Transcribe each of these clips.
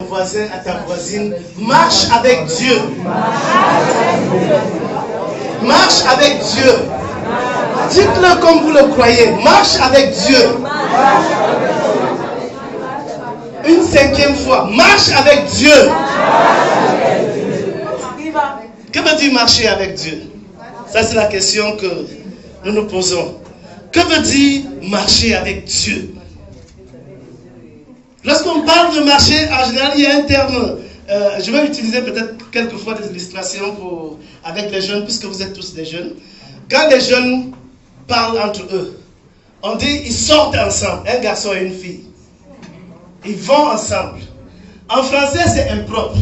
Voisin, à ta voisine, marche avec Dieu. Marche avec Dieu. Dites-le comme vous le croyez. Marche avec Dieu. Une cinquième fois. Marche avec Dieu. Que veut dire marcher avec Dieu? Ça, c'est la question que nous nous posons. Que veut dire marcher avec Dieu? Lorsqu'on parle de marcher, en général, il y a un terme. Je vais utiliser peut-être quelquefois des illustrations avec les jeunes, puisque vous êtes tous des jeunes. Quand les jeunes parlent entre eux, on dit ils sortent ensemble, un garçon et une fille. Ils vont ensemble. En français, c'est impropre.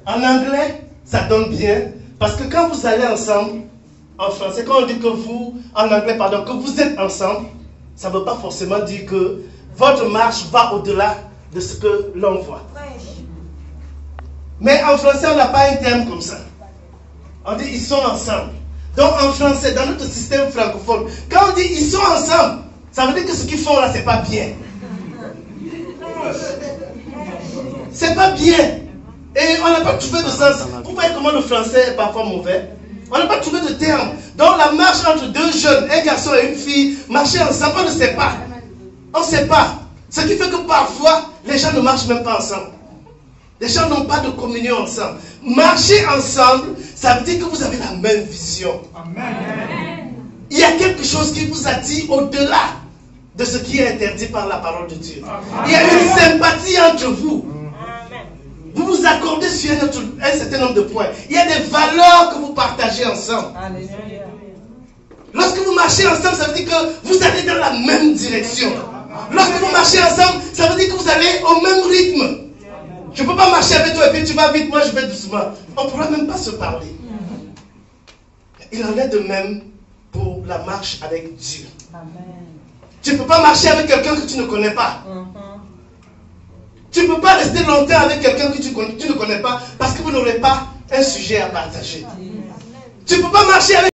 En anglais, ça donne bien. Parce que quand vous allez ensemble, en français, quand on dit que vous, en anglais, pardon, que vous êtes ensemble, ça ne veut pas forcément dire que votre marche va au-delà de ce que l'on voit. Mais en français, on n'a pas un terme comme ça. On dit ils sont ensemble. Donc en français, dans notre système francophone, quand on dit ils sont ensemble, ça veut dire que ce qu'ils font là, c'est pas bien. C'est pas bien. Et on n'a pas trouvé de sens. Vous voyez comment le français est parfois mauvais? On n'a pas trouvé de terme. Donc la marche entre deux jeunes, un garçon et une fille, marcher ensemble, on ne sait pas. On ne sait pas. Ce qui fait que parfois, les gens ne marchent même pas ensemble. Les gens n'ont pas de communion ensemble. Marcher ensemble, ça veut dire que vous avez la même vision. Amen. Il y a quelque chose qui vous attire au-delà de ce qui est interdit par la parole de Dieu. Il y a une sympathie entre vous. Vous vous accordez sur un certain nombre de points. Il y a des valeurs que vous partagez ensemble. Lorsque vous marchez ensemble, ça veut dire que vous allez dans la même direction. Lorsque vous marchez ensemble, ça veut dire que vous allez au même rythme. Je ne peux pas marcher avec toi et puis tu vas vite, moi je vais doucement. On ne pourra même pas se parler. Il en est de même pour la marche avec Dieu. Tu ne peux pas marcher avec quelqu'un que tu ne connais pas. Tu ne peux pas rester longtemps avec quelqu'un que tu ne connais pas parce que vous n'aurez pas un sujet à partager. Tu ne peux pas marcher avec